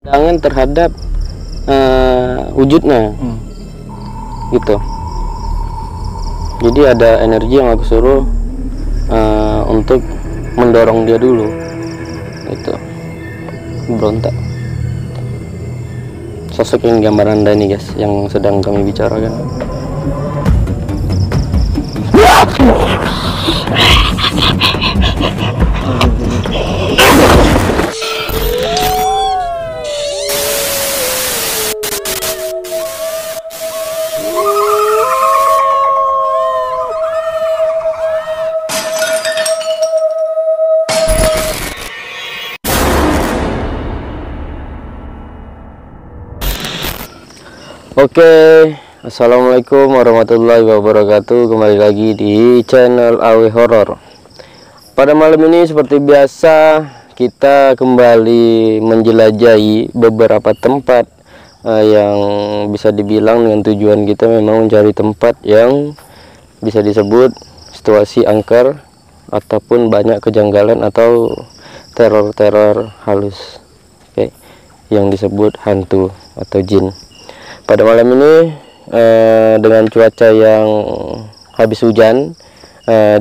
pandangan terhadap wujudnya gitu. Jadi ada energi yang aku suruh untuk mendorong dia dulu gitu, berontak. Sosok yang gambar Anda ini guys, yang sedang kami bicarakan. Oke, assalamualaikum warahmatullahi wabarakatuh. Kembali lagi di channel AW Horror. Pada malam ini seperti biasa kita kembali menjelajahi beberapa tempat yang bisa dibilang dengan tujuan kita memang mencari tempat yang bisa disebut situasi angker ataupun banyak kejanggalan atau teror-teror halus, oke, yang disebut hantu atau jin. Pada malam ini dengan cuaca yang habis hujan,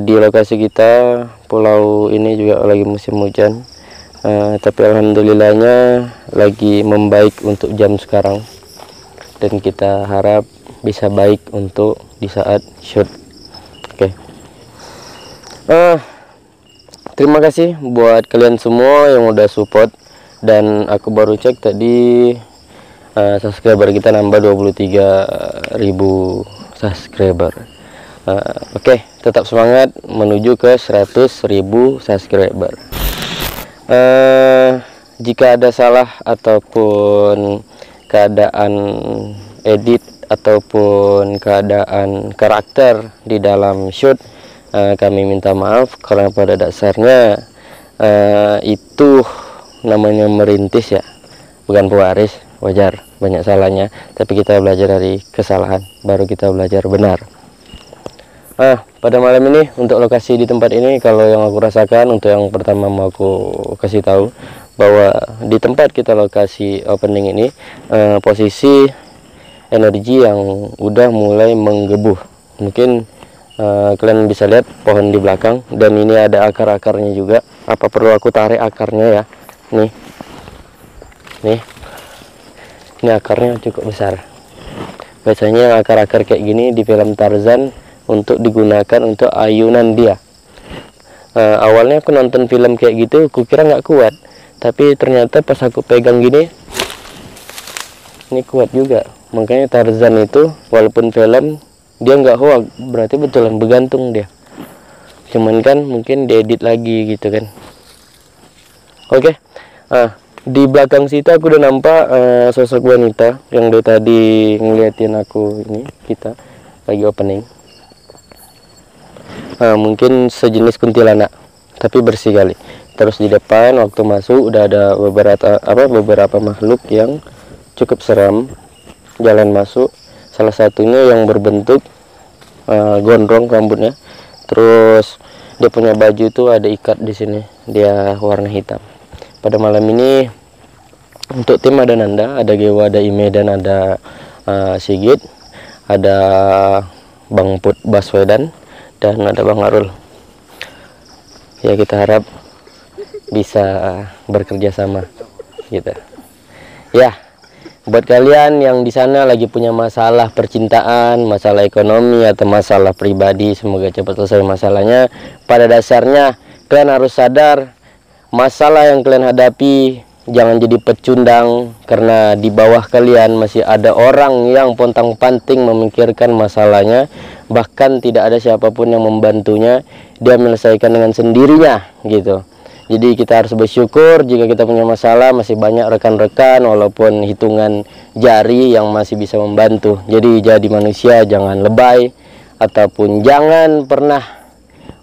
di lokasi kita pulau ini juga lagi musim hujan, tapi alhamdulillahnya lagi membaik untuk jam sekarang, dan kita harap bisa baik untuk di saat shoot. Oke. Terima kasih buat kalian semua yang udah support, dan aku baru cek tadi subscriber kita nambah 23.000 subscriber. Oke, tetap semangat menuju ke 100.000 subscriber. Jika ada salah ataupun keadaan edit ataupun keadaan karakter di dalam shoot, kami minta maaf karena pada dasarnya itu namanya merintis ya, bukan pewaris. Wajar banyak salahnya, tapi kita belajar dari kesalahan, baru kita belajar benar. Pada malam ini untuk lokasi di tempat ini, kalau yang aku rasakan, untuk yang pertama mau aku kasih tahu bahwa di tempat kita lokasi opening ini, posisi energi yang udah mulai menggebuh. Mungkin kalian bisa lihat pohon di belakang, dan ini ada akar-akarnya juga. Apa perlu aku tarik akarnya ya? Nih, ini akarnya cukup besar. Biasanya akar-akar kayak gini di film Tarzan untuk digunakan untuk ayunan dia. Awalnya aku nonton film kayak gitu, aku kira nggak kuat, tapi ternyata pas aku pegang gini, ini kuat juga. Makanya Tarzan itu walaupun film dia nggak hoax, berarti betulan bergantung dia. Cuman kan mungkin diedit lagi gitu kan. Oke. Di belakang situ aku udah nampak sosok wanita yang dari tadi ngeliatin aku. Ini kita lagi opening. Mungkin sejenis kuntilanak, tapi bersih kali. Terus di depan waktu masuk udah ada beberapa makhluk yang cukup seram jalan masuk. Salah satunya yang berbentuk gondrong rambutnya. Terus dia punya baju tuh ada ikat di sini. Dia warna hitam. Pada malam ini untuk tim ada Nanda, ada Gewa, ada Ime, dan ada Sigit, ada Bang Put Baswedan, dan ada Bang Arul. Ya, kita harap bisa bekerja sama gitu. Ya, buat kalian yang di sana lagi punya masalah percintaan, masalah ekonomi, atau masalah pribadi, semoga cepat selesai masalahnya. Pada dasarnya kalian harus sadar masalah yang kalian hadapi jangan jadi pecundang, karena di bawah kalian masih ada orang yang pontang-panting memikirkan masalahnya, bahkan tidak ada siapapun yang membantunya, dia menyelesaikan dengan sendirinya gitu. Jadi kita harus bersyukur jika kita punya masalah masih banyak rekan-rekan walaupun hitungan jari yang masih bisa membantu. Jadi jadi manusia jangan lebay, ataupun jangan pernah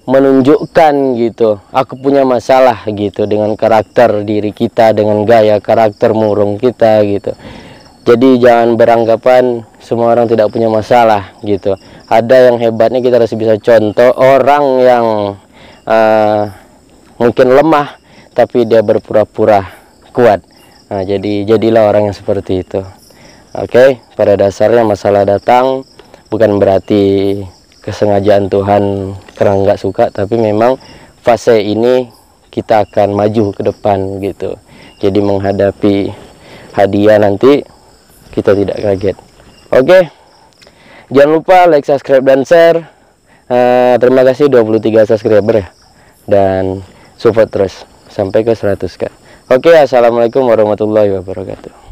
menunjukkan gitu aku punya masalah gitu dengan karakter diri kita, dengan gaya karakter murung kita gitu. Jadi jangan beranggapan semua orang tidak punya masalah gitu. Ada yang hebatnya kita harus bisa contoh orang yang mungkin lemah tapi dia berpura-pura kuat. Nah, jadilah orang yang seperti itu. Oke, pada dasarnya masalah datang bukan berarti kesengajaan Tuhan karena nggak suka, tapi memang fase ini kita akan maju ke depan gitu. Jadi menghadapi hadiah nanti kita tidak kaget. Oke, jangan lupa like, subscribe, dan share. Terima kasih 23 subscriber ya, dan support terus sampai ke 100k. Oke, assalamualaikum warahmatullahi wabarakatuh.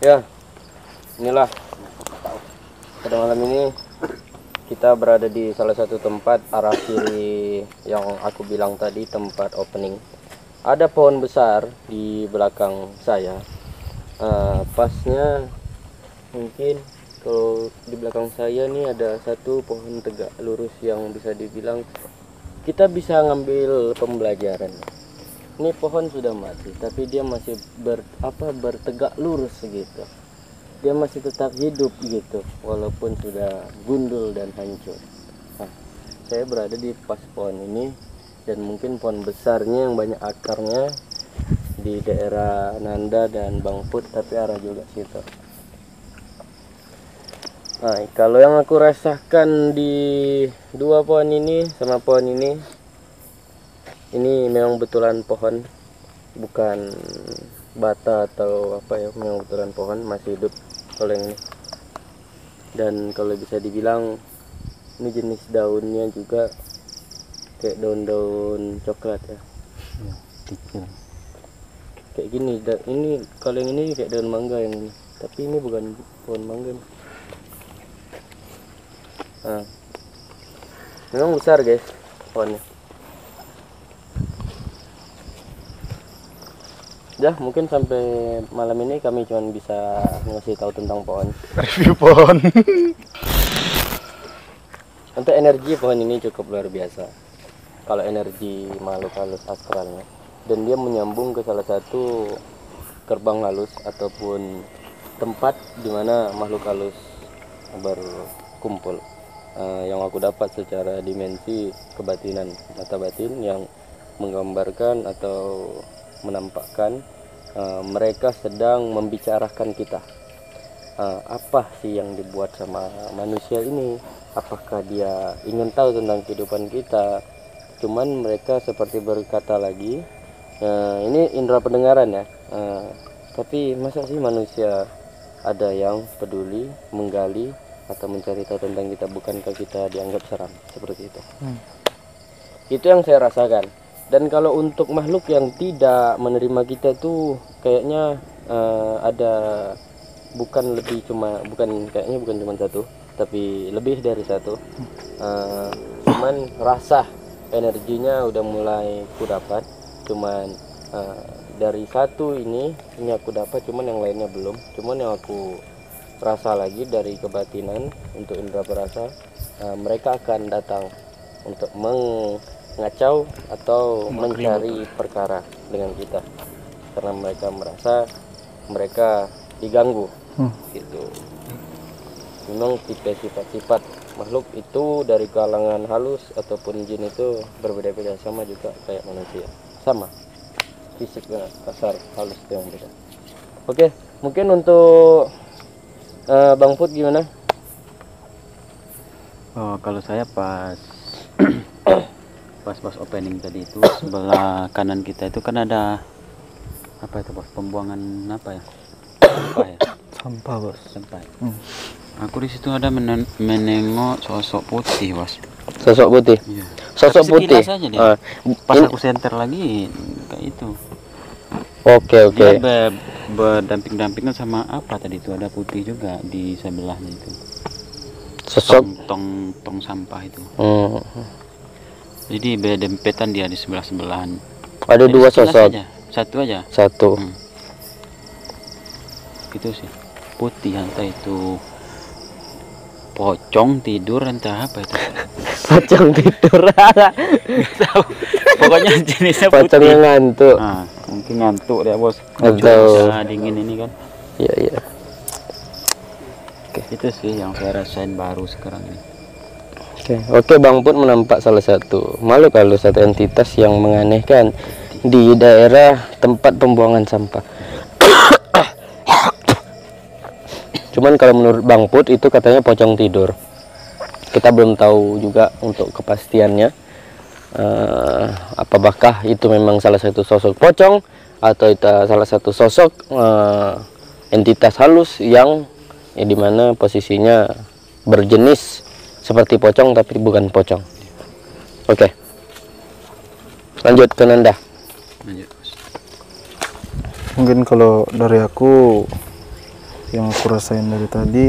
Ya, inilah pada malam ini kita berada di salah satu tempat arah kiri yang aku bilang tadi, tempat opening. Ada pohon besar di belakang saya. Pasnya mungkin kalau di belakang saya nih ada satu pohon tegak lurus yang bisa dibilang kita bisa ngambil pembelajaran. Ini pohon sudah mati, tapi dia masih bertegak lurus gitu. Dia masih tetap hidup gitu, walaupun sudah gundul dan hancur. Nah, saya berada di pas pohon ini, dan mungkin pohon besarnya yang banyak akarnya di daerah Nanda dan Bangput, tapi arah juga situ. Nah, kalau yang aku rasakan di dua pohon ini sama pohon ini memang betulan pohon, bukan bata atau apa ya, memang betulan pohon masih hidup kalau yang ini. Dan kalau bisa dibilang ini jenis daunnya juga kayak daun-daun coklat ya, kayak gini. Ini kalau yang ini kayak daun mangga yang ini, tapi ini bukan pohon mangga nih. Nah, memang besar guys pohonnya. Ya, mungkin sampai malam ini kami cuma bisa ngasih tahu tentang pohon. Review pohon. Untuk energi pohon ini cukup luar biasa. Kalau energi makhluk halus astralnya, dan dia menyambung ke salah satu gerbang halus ataupun tempat di mana makhluk halus berkumpul. Yang aku dapat secara dimensi kebatinan, mata batin yang menggambarkan atau menampakkan mereka sedang membicarakan kita. Apa sih yang dibuat sama manusia ini? Apakah dia ingin tahu tentang kehidupan kita? Cuman mereka seperti berkata lagi, ini indera pendengaran ya, tapi masa sih manusia ada yang peduli, menggali atau mencari tahu tentang kita, bukankah kita dianggap seram seperti itu? Itu yang saya rasakan. Dan kalau untuk makhluk yang tidak menerima kita tuh kayaknya ada bukan cuma satu, tapi lebih dari satu. Cuman rasa energinya udah mulai ku dapat. Cuman dari satu ini aku dapat, cuman yang lainnya belum. Cuman yang aku rasa lagi dari kebatinan untuk indera perasa, mereka akan datang untuk ngacau atau mencari perkara dengan kita, karena mereka merasa mereka diganggu gitu. Memang tipe sifat-sifat makhluk itu dari kalangan halus ataupun jin itu berbeda-beda, sama juga kayak manusia, sama fisiknya kasar, halus itu yang beda. Oke, mungkin untuk Bang Put gimana? Kalau saya pas opening tadi itu, sebelah kanan kita itu kan ada apa itu bos, pembuangan apa ya, sampah ya, sampah bos, sampah. Aku di situ ada menengok sosok putih bos. Sosok putih. Iya. Sosok putih. Aja dia. Pas aku senter lagi kayak itu. Oke. Dia berdamping-dampingan sama apa tadi itu, ada putih juga di sebelahnya itu. Sosok tong sampah itu. Jadi berdempetan dia di sebelahan. Ada dua sosok. Satu aja. Gitu sih. Putih, entah itu pocong tidur, entah apa itu. Pocong tidur. Nggak tahu. Pokoknya jenisnya putih. Pocongnya ngantuk. Nah, Mungkin ngantuk dia bos. Atau Cuaca dingin ini kan. iya iya. Itu sih yang saya rasain baru sekarang ini. Oke, Bang Put menampak salah satu makhluk halus atau entitas yang menganehkan di daerah tempat pembuangan sampah. Cuman kalau menurut Bang Put itu katanya pocong tidur. Kita belum tahu juga untuk kepastiannya. Apakah itu memang salah satu sosok pocong atau itu salah satu sosok entitas halus yang dimana posisinya berjenis seperti pocong tapi bukan pocong. Oke. Lanjut ke Nanda. Lanjut bos. Mungkin kalau dari aku, yang aku rasain dari tadi,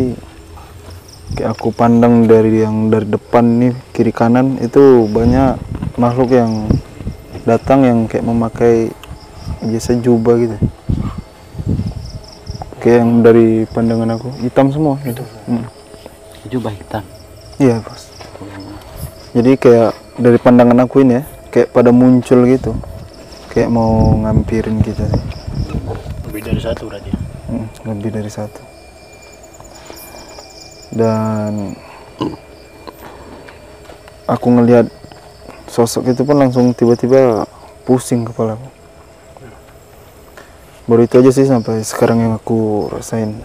kayak aku pandang dari yang dari depan nih, kiri kanan itu banyak makhluk yang datang yang kayak memakai biasa jubah gitu. Kayak yang dari pandangan aku hitam semua gitu. Jubah hitam. Iya bos. Jadi kayak dari pandangan aku ini ya, kayak pada muncul gitu, kayak mau ngampirin kita. Lebih dari satu berarti. Lebih dari satu. Dan aku ngelihat sosok itu pun langsung tiba-tiba pusing kepalaku. Baru itu aja sih sampai sekarang yang aku rasain.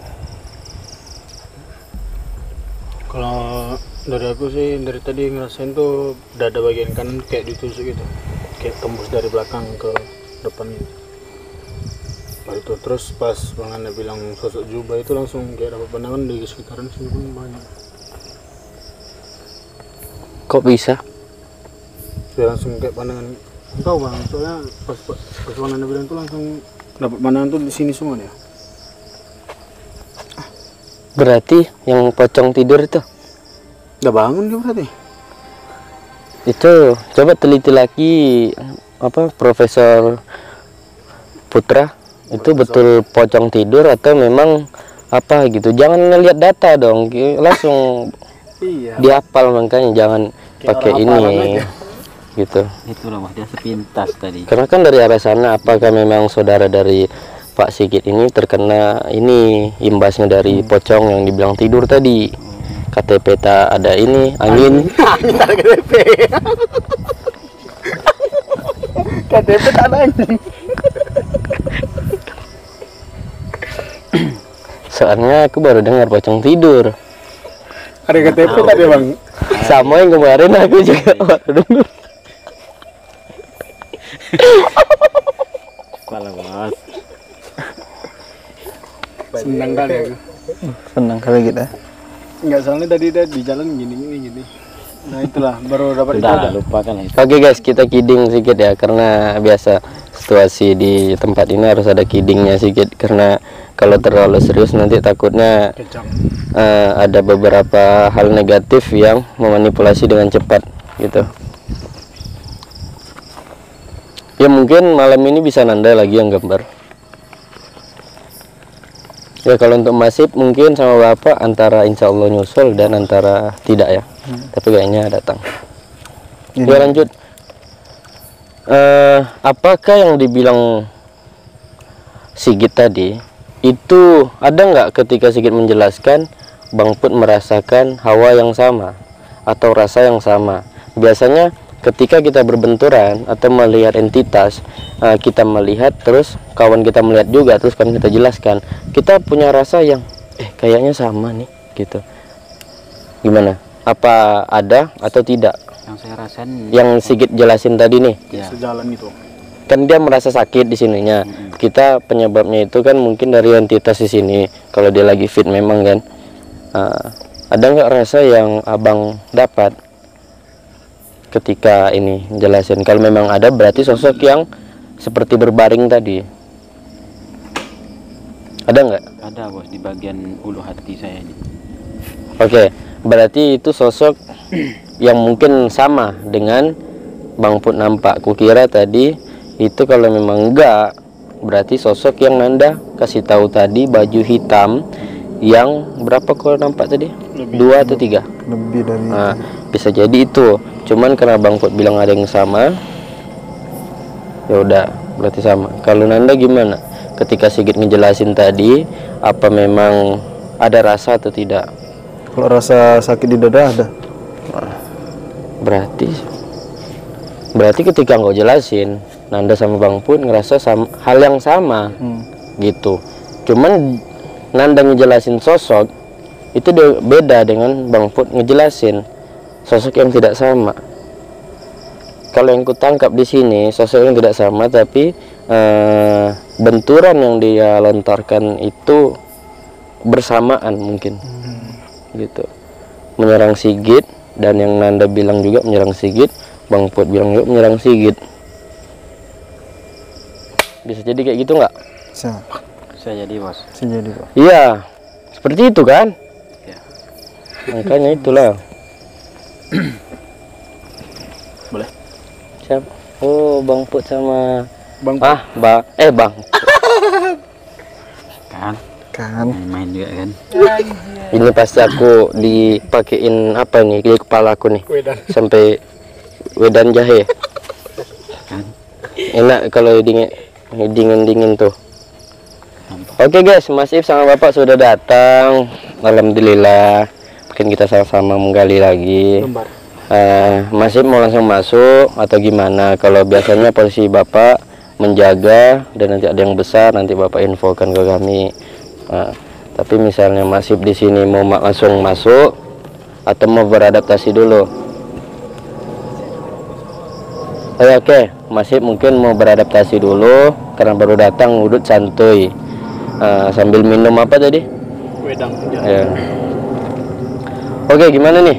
Kalau dari aku sih dari tadi ngerasain tuh dada bagian kanan kayak ditusuk gitu, kayak tembus dari belakang ke depan gitu. Baru itu terus pas Bang Anda bilang sosok jubah itu langsung kayak dapat pandangan di sekitaran sini pun banyak. Kok bisa? Dia langsung kayak pandangan. Tahu Bang, soalnya pas Bang Anda bilang itu langsung dapat pandangan tuh di sini semua dia. Berarti yang pocong tidur itu? Udah bangun dia berarti? Itu coba teliti lagi Profesor Putra, itu betul pocong tidur atau memang apa gitu. Jangan ngelihat data dong, langsung Iya. dihafal, makanya jangan pakai ini gitu. Itu loh dia sepintas tadi. Karena kan dari arah sana, apakah memang saudara dari Pak Sigit ini terkena ini imbasnya dari pocong yang dibilang tidur tadi? KTP tak ada ini angin. KTP. KTP tak ada angin. Soalnya aku baru dengar pocong tidur. Ada KTP tadi Bang. Sama yang kemarin aku juga baru dengar. Kepala bos. Senang kali aku. Senang kali kita. Enggak, soalnya tadi dia di jalan gini. Nah itulah baru dapat itu. Udah lupa kan itu. Oke guys, kita kidding sedikit ya, karena biasa situasi di tempat ini harus ada kiddingnya sedikit, karena kalau terlalu serius nanti takutnya Kecam. ada beberapa hal negatif yang memanipulasi dengan cepat gitu. Ya mungkin malam ini bisa Nanda lagi yang gambar. Ya kalau untuk masif mungkin sama Bapak antara insya Allah nyusul dan antara tidak ya. Tapi kayaknya datang. Ini. Ya lanjut. Apakah yang dibilang Sigit tadi itu ada nggak ketika Sigit menjelaskan Bang Put merasakan hawa yang sama atau rasa yang sama? Biasanya ketika kita berbenturan atau melihat entitas, kita melihat terus kawan kita melihat juga, terus kan kita jelaskan, kita punya rasa yang kayaknya sama nih gitu. Gimana? Apa ada atau tidak? Yang saya rasain Yang Sigit jelasin tadi nih, ya, Sejalan gitu. kan dia merasa sakit di sininya. Kita penyebabnya itu kan mungkin dari entitas di sini. Kalau dia lagi fit memang kan. Ada nggak rasa yang abang dapat ketika ini jelasin? Kalau memang ada berarti sosok yang seperti berbaring tadi. Ada nggak? ada bos di bagian ulu hati saya ini. Oke, berarti itu sosok yang mungkin sama dengan Bang Put nampak. Kukira tadi itu kalau memang enggak, berarti sosok yang Nanda kasih tahu tadi, baju hitam yang berapa kau nampak tadi? 2 atau 3? Lebih dari Nah, bisa jadi itu. Cuman karena Bang Put bilang ada yang sama, ya udah berarti sama. Kalau Nanda gimana? Ketika Sigit ngejelasin tadi, apa memang ada rasa atau tidak? Kalau rasa sakit di dada ada. Berarti ketika engkau jelasin, Nanda sama Bang Put ngerasa hal yang sama gitu. Cuman Nanda ngejelasin sosok itu beda dengan Bang Put ngejelasin sosok yang tidak sama. Kalau yang kutangkap di sini sosok yang tidak sama, tapi benturan yang dia lontarkan itu bersamaan mungkin gitu, menyerang Sigit. Dan yang Nanda bilang juga menyerang Sigit, Bang Put bilang juga menyerang Sigit. Bisa jadi kayak gitu nggak? Bisa jadi, Bos. Bisa jadi, Pak. Iya, seperti itu kan? Ya. Makanya itulah. Boleh. Siapa? Oh, Bang Put sama Bang Bang. Kan. Main juga kan. Ini pasti aku dipakein apa nih di kepala aku nih. Wedan. Sampai wedan jahe. Enak kalau dingin tuh. Oke guys, Mas If sama Bapak sudah datang. Alhamdulillah. Mungkin kita sama-sama menggali lagi. Lembar. Mas If mau langsung masuk atau gimana? Kalau biasanya posisi Bapak menjaga dan nanti ada yang besar nanti Bapak infokan ke kami. Tapi misalnya Mas If di sini mau langsung masuk atau mau beradaptasi dulu. Oke, Mas If mungkin mau beradaptasi dulu karena baru datang, udut santuy. Sambil minum apa tadi? Wedang. Ya. Oke, gimana nih?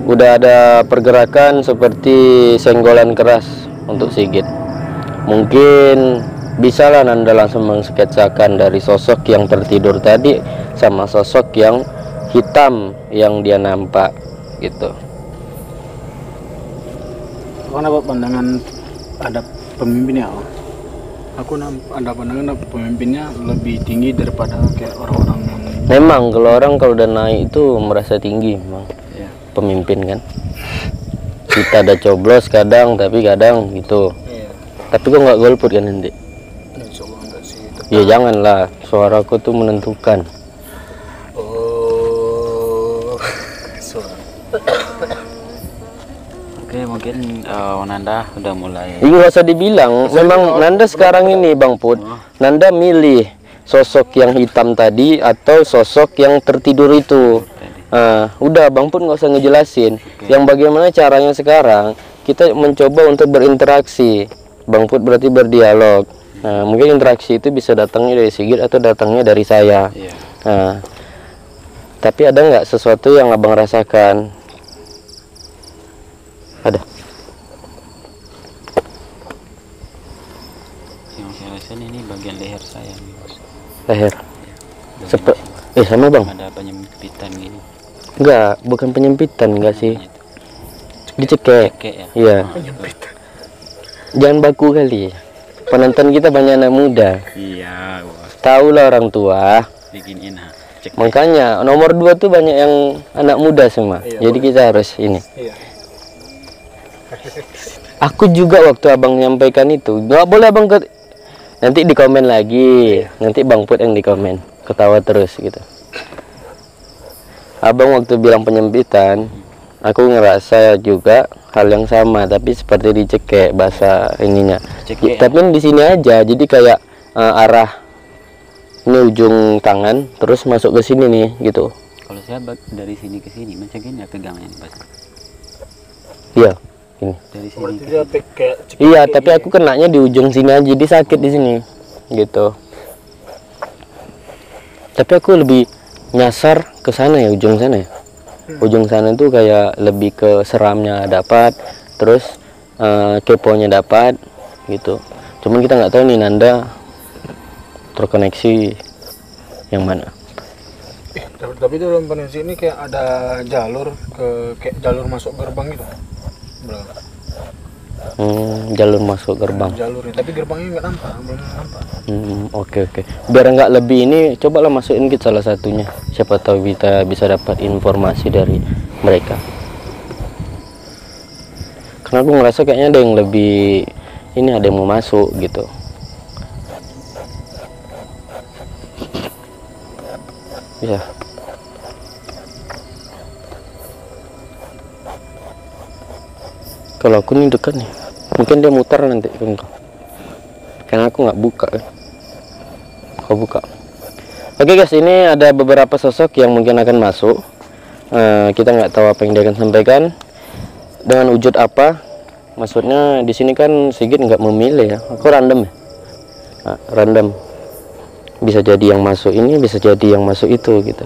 Udah ada pergerakan seperti senggolan keras untuk Sigit. Mungkin bisalah Nanda langsung mengsketsakan dari sosok yang tertidur tadi sama sosok yang hitam yang dia nampak gitu. Karena pandangan ada pemimpinnya. Aku ada pandangan pemimpinnya lebih tinggi daripada kayak orang-orang yang Memang kalau udah naik itu merasa tinggi memang. ya. Pemimpin kan. Kita ada coblos kadang, tapi kadang gitu. Iya. Tapi kok nggak golput kan nanti? Insyaallah enggak sih. Ya janganlah, suaraku tuh menentukan. Oh. Suara. Oke, mungkin Nanda udah mulai. Ini nggak usah dibilang, memang Nanda sekarang ini Bang Put, Nanda milih sosok yang hitam tadi atau sosok yang tertidur itu. Udah Bang Put nggak usah ngejelasin. Yang bagaimana caranya sekarang kita mencoba untuk berinteraksi. Bang Put berarti berdialog. Mungkin interaksi itu bisa datangnya dari Sigit atau datangnya dari saya. Iya. Tapi ada nggak sesuatu yang abang rasakan? Ada. Yang saya rasain ini bagian leher saya nih, Bos. Leher. Bagian Sama Bang. ada penyempitan gini. Enggak, bukan penyempitan enggak sih. Namanya itu. Dicekek. Cekek ya. Iya. Jangan baku kali. Penonton kita banyak anak muda. Iya, Bos. Tahu lah orang tua. Bikin enak. Cek. Makanya nomor 2 tuh banyak yang anak muda semua. Iya, Jadi kita harus ini. Iya. Aku juga waktu abang nyampaikan itu, nggak boleh abang nanti di komen lagi. Nanti Bang Put yang di komen. Ketawa terus gitu. Abang waktu bilang penyempitan, aku ngerasa juga hal yang sama, tapi seperti dicekek bahasa ininya. Cekek. Tapi di sini aja, jadi kayak arah ini ujung tangan, terus masuk ke sini nih, gitu. Kalau saya dari sini ke sini macam gini ya pegangnya nih, Bos. Iya, ini. Dari sini. Berarti dia kayak Iya, tapi aku kenanya di ujung sini aja, jadi sakit di sini, gitu. Tapi aku lebih nyasar ke sana ya, ujung sana ya. Ujung sana tuh kayak lebih ke seramnya dapat, terus keponya dapat, gitu. Cuman kita nggak tahu nih Nanda terkoneksi yang mana. tapi itu dalam kondisi ini kayak ada jalur kayak jalur masuk gerbang gitu. Berapa? Jalur masuk gerbang. Jalurnya, tapi gerbangnya nggak nampak, belum nampak. Oke. Biar nggak lebih ini, cobalah masukin kita salah satunya. Siapa tahu kita bisa dapat informasi dari mereka. Karena aku ngerasa kayaknya ada yang lebih ini ada yang mau masuk gitu. Ya. Kalau aku nih dekat nih, mungkin dia mutar nanti ke engkau. Karena aku nggak buka kan. Kau buka. Oke guys, ini ada beberapa sosok yang mungkin akan masuk. Kita nggak tahu apa yang dia akan sampaikan dengan wujud apa. Maksudnya di sini kan Sigit nggak memilih ya. Aku random ya. Random. Bisa jadi yang masuk ini, bisa jadi yang masuk itu gitu.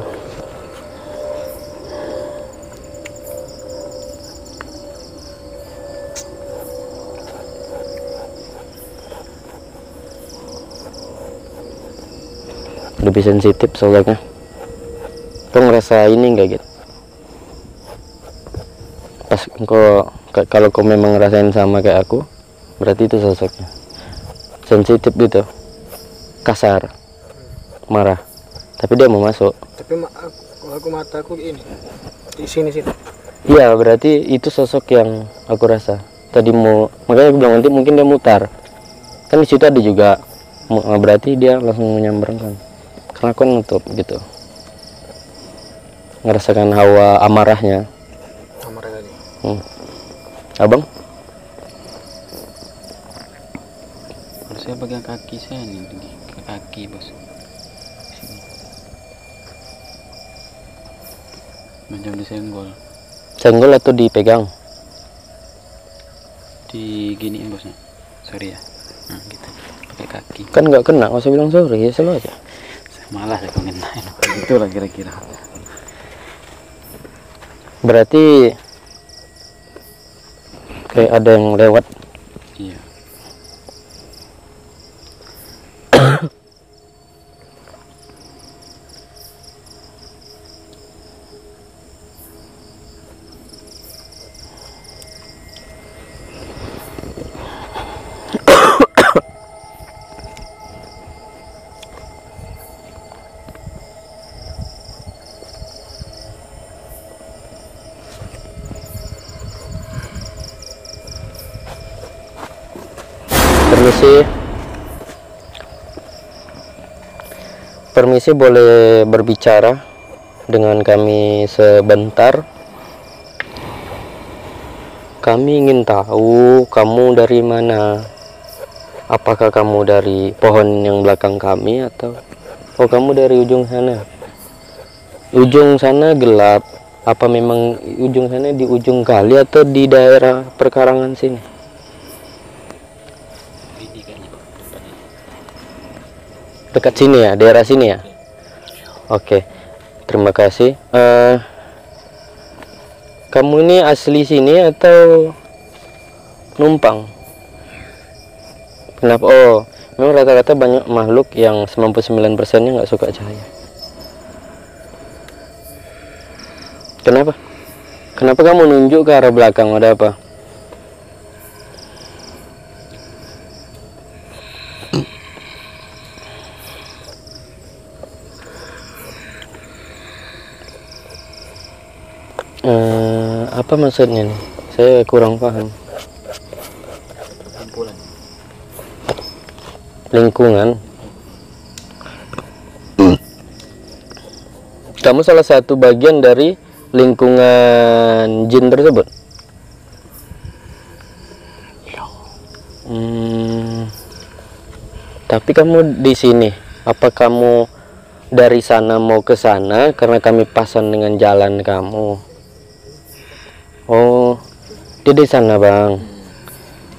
Lebih sensitif soalnya. Kau ngerasa ini enggak gitu? Pas kalau kau memang ngerasain sama kayak aku, berarti itu sosoknya. Sensitif gitu, kasar, marah. Tapi dia mau masuk. Tapi aku mataku ini di sini. Iya, berarti itu sosok yang aku rasa. Tadi makanya aku bilang nanti mungkin dia mutar. Kan di situ ada juga. Berarti dia langsung menyambarkan. Karena aku nutup gitu, ngerasakan hawa amarahnya. Amarah tadi. Abang? Harusnya bagian kaki saya nih, ke kaki bos. Sini. Macam disenggol. Senggol atau dipegang? Diginiin bosnya. Sorry ya. Nah gitu. Pakai kaki. Kan nggak kena, nggak usah bilang sorry ya, selalu aja. Malas aku ngenain. Itulah kira-kira. Berarti kayak ada yang lewat. Iya. Permisi, boleh berbicara dengan kami sebentar. Kami ingin tahu kamu dari mana. Apakah kamu dari pohon yang belakang kami atau kamu dari ujung sana? Ujung sana gelap. Apa memang ujung sana di ujung kali atau di daerah perkarangan sini? Dekat sini ya, daerah sini ya. Oke, terima kasih. Kamu ini asli sini atau numpang? Kenapa? Memang rata-rata banyak makhluk yang 99%-nya nggak suka cahaya. Kenapa? Kenapa kamu nunjuk ke arah belakang? Ada apa? Apa maksudnya nih? Saya kurang paham. Lingkungan. Kamu salah satu bagian dari lingkungan jin tersebut? Tapi kamu di sini. Apa kamu dari sana mau ke sana karena kami pasan dengan jalan kamu? Oh, dia di sana bang.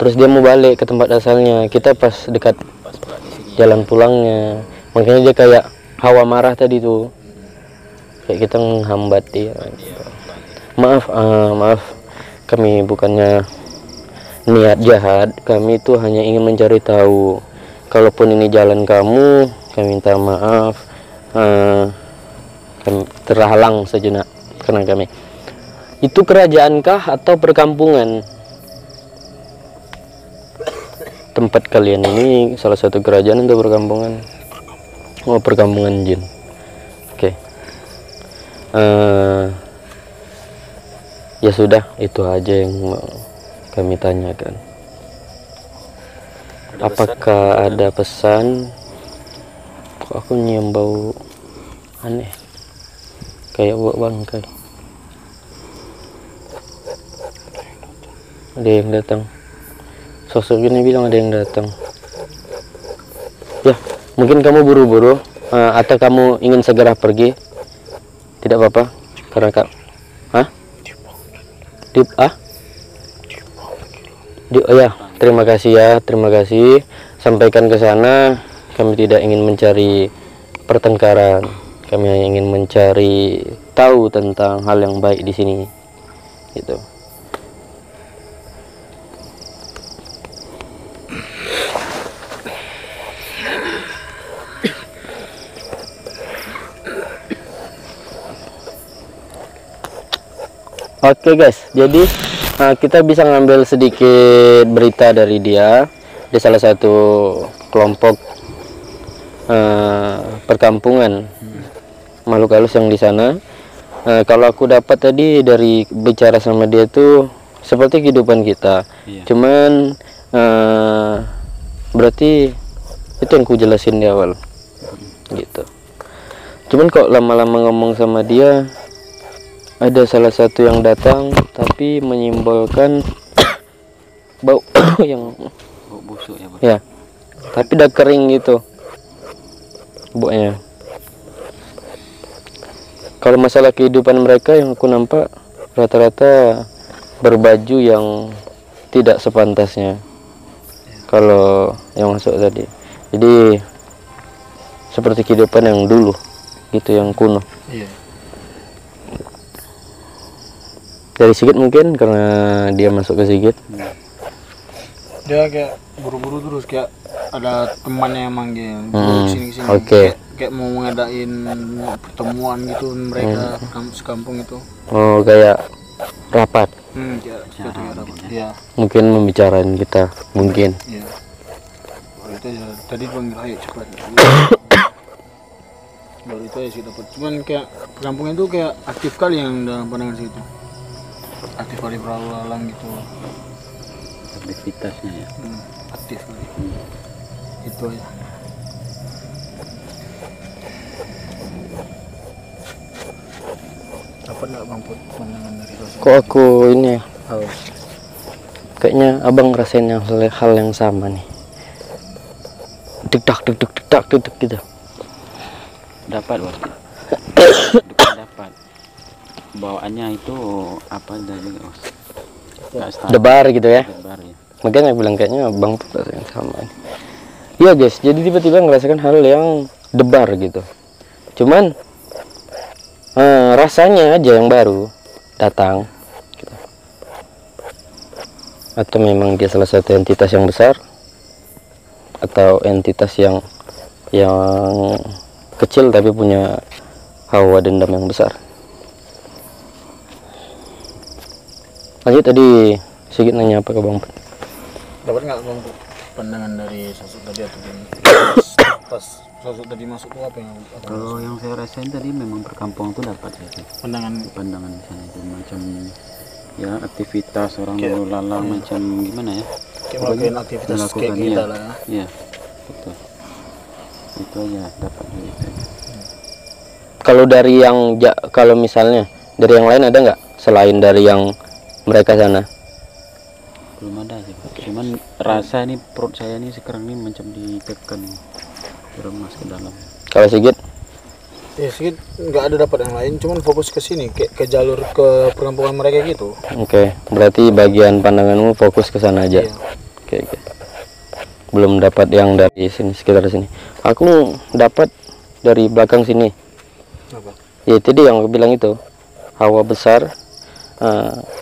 Terus dia mau balik ke tempat asalnya. Kita pas dekat jalan pulangnya. Makanya dia kayak hawa marah tadi tuh. Kayak kita menghambat dia. Maaf. Kami bukannya niat jahat. Kami itu hanya ingin mencari tahu. Kalaupun ini jalan kamu, kami minta maaf. Kami terhalang sejenak karena kami. Itu kerajaanKah atau perkampungan? Tempat kalian ini salah satu kerajaan atau perkampungan? Oh, perkampungan jin. Oke. Ya sudah, itu aja yang mau kami tanyakan. Apakah ada pesan? Kok aku nyium bau aneh, kayak bau bangkai. Ada yang datang. Sosok ini bilang ada yang datang. Ya, mungkin kamu buru-buru atau kamu ingin segera pergi. Tidak apa-apa, karena kak, oh ya, terima kasih ya, terima kasih. Sampaikan ke sana. Kami tidak ingin mencari pertengkaran. Kami hanya ingin mencari tahu tentang hal yang baik di sini. Gitu. Oke guys, jadi kita bisa ngambil sedikit berita dari dia. Dia salah satu kelompok perkampungan makhluk halus yang di sana. Kalau aku dapat tadi dari bicara sama dia tuh seperti kehidupan kita. Iya. Cuman berarti itu yang ku jelasin di awal, gitu. Cuman kok lama-lama ngomong sama dia, ada salah satu yang datang tapi menyimbolkan bau yang Bau busuk ya, Bos. ya, tapi udah kering gitu baunya. Kalau masalah kehidupan mereka yang aku nampak rata-rata berbaju yang tidak sepantasnya kalau yang masuk tadi. Jadi seperti kehidupan yang dulu gitu, yang kuno. Iya. Dari Sigit mungkin karena dia masuk ke Sigit. Dia kayak buru-buru terus, kayak ada temannya yang manggil sini-sini. Oke. Kayak mau ngadain pertemuan gitu mereka sekampung itu. Oh, kayak rapat. Kayak rapat. Iya. Mungkin membicarakan kita, mungkin. Iya. Baru itu ya, tadi panggil ayo cepat. Baru itu ya sih dapat. Cuman kayak perkampungan itu kayak aktif kali yang dalam pandangan situ. Aktif kali berlalu lalang gitu. Aktivitasnya ya. Aktif kali. Itu aja. Dapat nggak Bang Put pandangan dari sosok? Kok aku ini ya? Kayaknya abang ngerasain hal yang sama nih. Deg-dak, deg-deg, deg-dak, deg-deg gitu. Dapat, Bos. Dapat. Bawaannya itu apa dari Bos? Nggak stabil. Debar gitu ya. Debar ya. Makanya bilang kayaknya abang tuh ngerasain sama nih. Iya guys, jadi tiba-tiba ngerasakan hal yang debar gitu. Cuman rasanya aja yang baru datang gitu. Atau memang dia salah satu entitas yang besar, atau entitas yang kecil tapi punya hawa dendam yang besar. Lanjut, tadi Sigit nanya apa ke Bang Put? Dapat nggak Bang Put pandangan dari sosok tadi atau gini? Pas sosok tadi masuk tuh apa yang Kalau yang saya rasain tadi memang perkampungan itu dapat ya. pandangan Pandangan di sana itu macam ya aktivitas orang Kayak- lalu lalang macam gimana ya? kayak melakukan aktivitas kayak Melakukan, kita iya. lah ya. Iya. Betul. Itu aja dapat gitu. Kalau dari yang kalau misalnya dari yang lain ada nggak selain dari yang mereka sana? Belum ada sih, Pak. Cuman rasa ini perut saya ini sekarang ini macam ditekan, diremas ke dalam. Kalau Sigit? Ya sedikit nggak ada dapat yang lain, cuman fokus ke sini, kayak ke jalur ke perkampungan mereka gitu. Oke, berarti bagian pandanganmu fokus ke sana aja. Iya. Oke. Belum dapat yang dari sini, sekitar sini. Aku dapat dari belakang sini. Apa? Ya tadi yang aku bilang itu, hawa besar,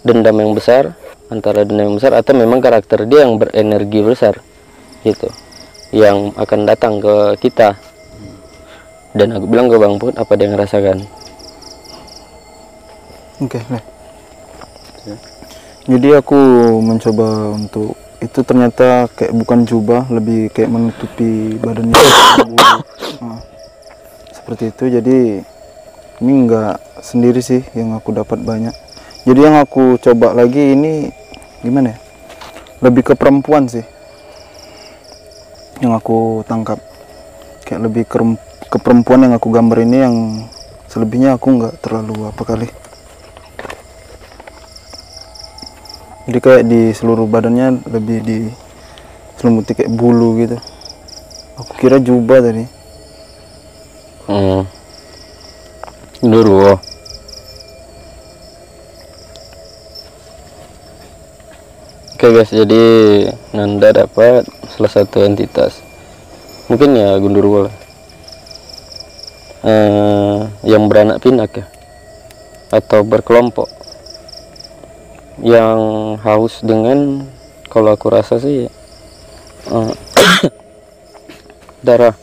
dendam yang besar, antara dendam yang besar atau memang karakter dia yang berenergi besar, gitu, yang akan datang ke kita. Dan aku bilang ke Bang Put, apa dia ngerasakan? Oke, nah. Jadi aku mencoba untuk itu, ternyata kayak bukan jubah, lebih kayak menutupi badannya. Nah, seperti itu. Jadi ini enggak sendiri sih yang aku dapat banyak. Jadi yang aku coba lagi ini gimana ya? Lebih ke perempuan sih. yang aku tangkap. Kayak lebih ke perempuan yang aku gambar ini, yang selebihnya aku nggak terlalu apa kali. Jadi kayak di seluruh badannya lebih diselimuti kayak bulu gitu. Aku kira jubah tadi. Genderuwo. Oke guys, jadi Nanda dapat salah satu entitas, mungkin ya Genderuwo lah, yang beranak pinak ya, atau berkelompok, yang haus dengan, kalau aku rasa sih darah.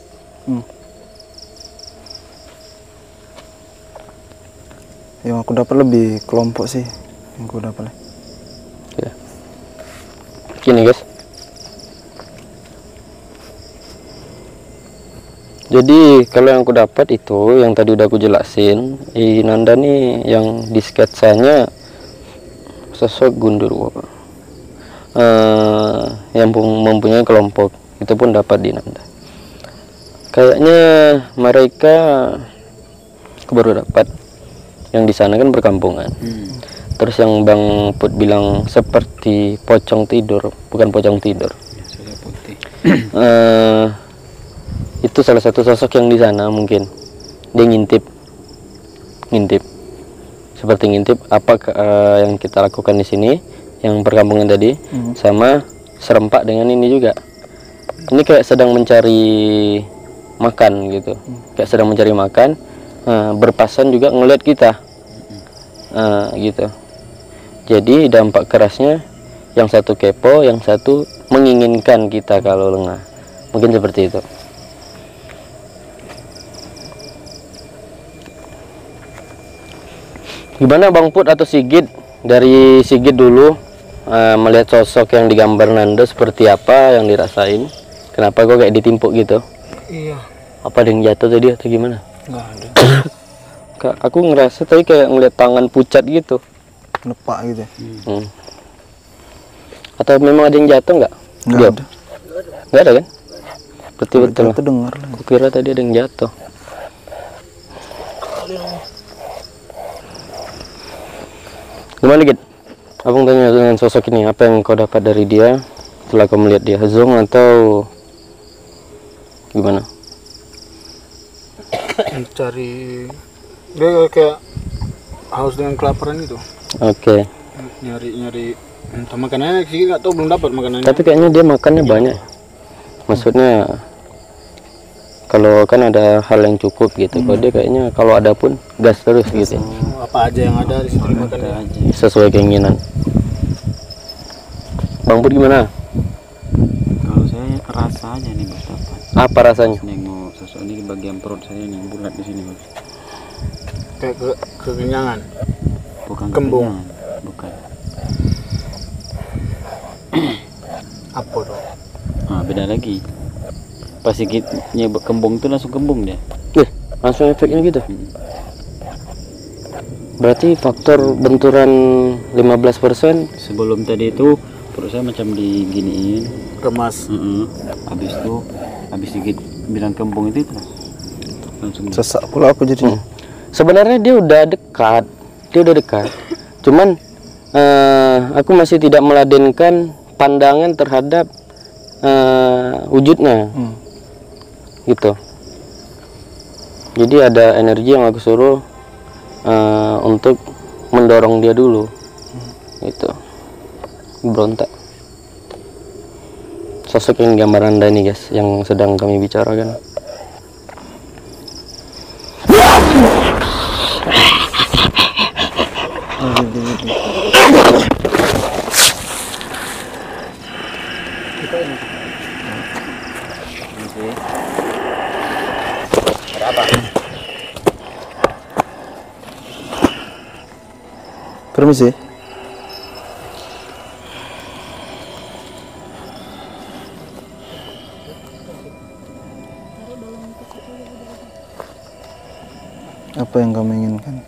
Yang aku dapat lebih kelompok sih, yang aku dapat. Ya. Gini guys. Jadi kalau yang aku dapat itu, yang tadi udah aku jelasin, Nanda nih yang di sketsanya sosok Genderuwo, yang mempunyai kelompok, itu pun dapat di Nanda. Kayaknya mereka, aku baru dapat yang di sana kan perkampungan. Terus yang Bang Put bilang seperti pocong tidur, bukan pocong tidur. Itu salah satu sosok yang di sana, mungkin dia ngintip seperti ngintip apa yang kita lakukan di sini, yang perkampungan tadi, sama serempak dengan ini juga. Ini kayak sedang mencari makan gitu, kayak sedang mencari makan, berpasan juga ngeliat kita, gitu. Jadi dampak kerasnya, yang satu kepo, yang satu menginginkan kita kalau lengah, mungkin seperti itu. Gimana Bang Put atau Sigit? Dari Sigit dulu, melihat sosok yang digambar Nanda seperti apa yang dirasain? Kenapa kok kayak ditimpuk gitu? Iya. Apa ada yang jatuh tadi atau gimana? Nggak ada. Aku ngerasa tadi kayak ngeliat tangan pucat gitu. Lepak gitu ya. Atau memang ada yang jatuh nggak? Nggak ada. Nggak ada kan? Betul betul. Itu dengar. Aku kira tadi ada yang jatuh. Gimana Git? Abang tanya dengan sosok ini, apa yang kau dapat dari dia setelah kau melihat dia? Zong atau gimana? Cari, dia kayak haus dengan kelaparan itu. Oke. Nyari entah makanannya sih, nggak tahu, belum dapat makanannya. Tapi kayaknya dia makannya banyak. Maksudnya kalau kan ada hal yang cukup gitu. Kalau dia kayaknya kalau ada pun gas terus gitu. Apa aja yang ada di situ dimakan aja. Sesuai keinginan. Bang Put gimana? Kalau saya rasa aja nih Bos dapat. Apa rasanya? Nengok sosok ini di bagian perut saya nih, bulat di sini Bos. Kayak kekenyangan. Bukan Kembung. kekenyangan, bukan. Apa dong? Beda lagi. Pas Sigitnya kembung itu langsung kembung dia. Langsung efeknya gitu. Berarti faktor benturan 15%. Sebelum tadi itu perut saya macam diginiin, Kemas. habis Sigit bilang kembung itu langsung Sesak pula aku jadi. Sebenarnya dia udah dekat. Cuman aku masih tidak meladenkan pandangan terhadap wujudnya. Gitu. Jadi ada energi yang aku suruh untuk mendorong dia dulu. Gitu. Berontak. Sosok yang gambar Anda ini guys, yang sedang kami bicarakan. Permisi. Apa yang kamu inginkan?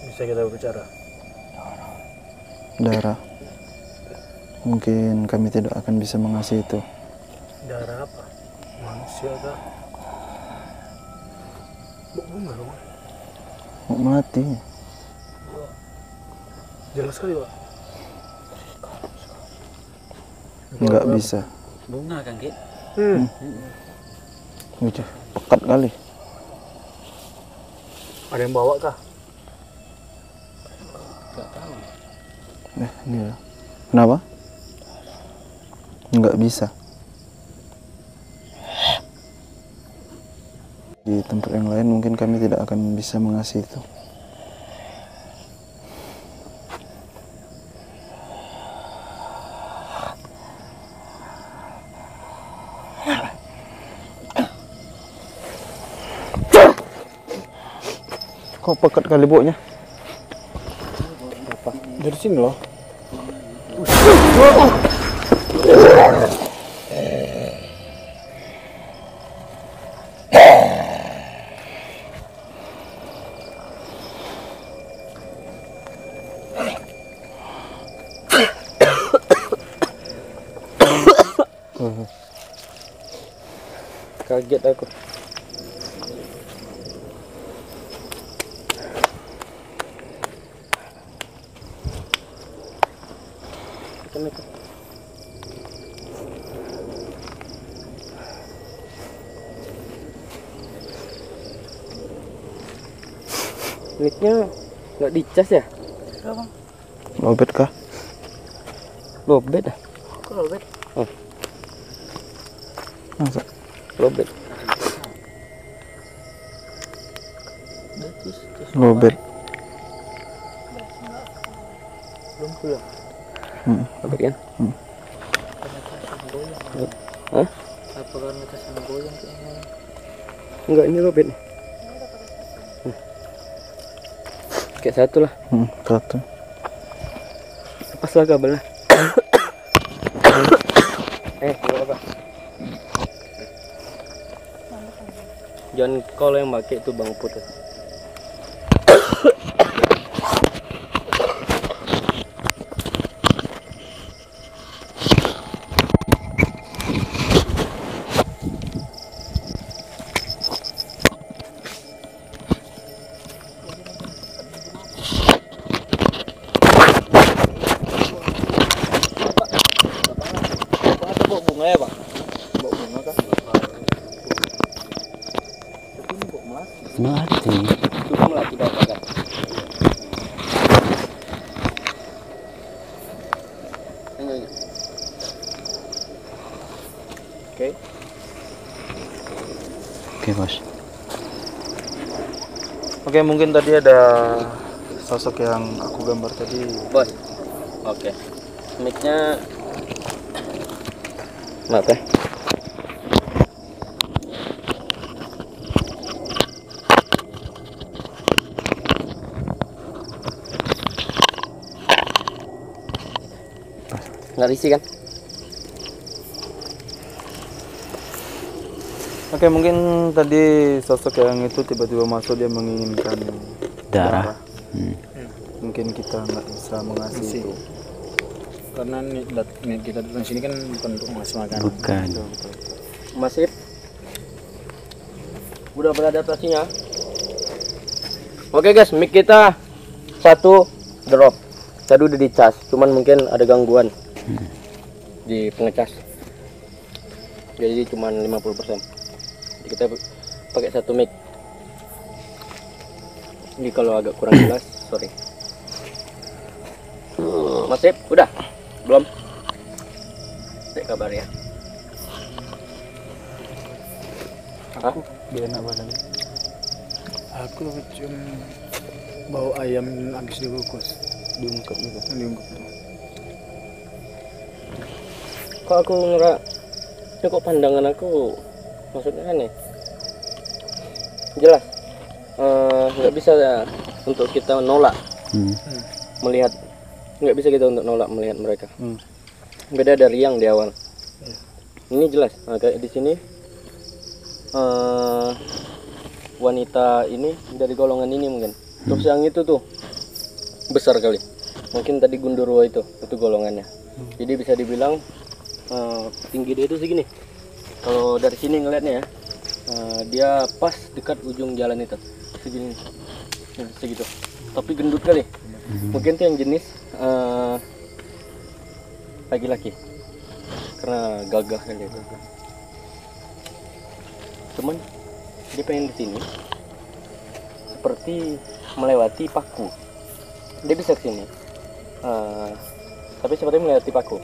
Bisa kita bicara. Darah. mungkin kami tidak akan bisa mengasihi itu. Darah apa? Manusia kah? Bunga dong. Mau mati. Jelas sekali, Pak. Nggak bisa. Bunga kan, Ki? Udah, pekat kali. Ada yang bawa kah? Enggak tahu. Ini ya. Kenapa? Nggak bisa. Di tempat yang lain mungkin kami tidak akan bisa mengasihi itu. Kok pekat kali baunya? Dari sini loh. Kaget aku. Mic-nya nggak dicas ya? Lobet kah? Lobet ah. Kok lobet? Masa? Lobet. Lobet. Belum pulang. Lobet kan? Hah? Apa karena kesana goyang kayaknya? Enggak, ini lobet nih. Kayak satu lah. Satu. Lepaslah kabelnya. Nggak apa. Jangan kalau yang pakai itu bang putus. Bunga ya, Pak? Bawa bunga kah? Mati. Itu melati dah kan. Oke. Oke, Bos. Oke, mungkin tadi ada sosok yang aku gambar tadi. Bos. Oke. Mic-nya maaf ya. Nggak risih kan? Oke, mungkin tadi sosok yang itu tiba-tiba masuk, dia menginginkan Darah. Mungkin kita nggak bisa mengasihi itu. Karena niat kita datang sini kan bukan untuk mengasih makanan. Bukan. Masih udah beradaptasinya. Oke guys, mic kita satu drop. Tadi udah dicas, cuman mungkin ada gangguan di pengecas. Jadi cuman 50%. Jadi kita pakai satu mic. Ini kalau agak kurang jelas, sorry. Masih udah? Belum? Cek kabar ya. Hah? Biar enak badan. Aku cuma bau ayam habis dikukus. Diungkap juga. Diungkep tuh. Kok aku ini kok pandangan aku maksudnya aneh. Jelas nggak bisa ya untuk kita nolak melihat, nggak bisa kita untuk nolak melihat mereka. Beda dari yang di awal. Ini jelas. Nah, kayak di sini wanita ini dari golongan ini mungkin. Terus yang itu tuh besar kali. Mungkin tadi Gundurwo itu golongannya. Jadi bisa dibilang tinggi dia itu segini. Kalau dari sini ngeliatnya ya, dia pas dekat ujung jalan itu, segini, nah, segitu. Tapi gendut kali. Mungkin tuh yang jenis laki-laki, karena gagah kan dia. Cuman dia pengen ke sini, seperti melewati paku. Dia bisa ke sini, tapi seperti melewati paku.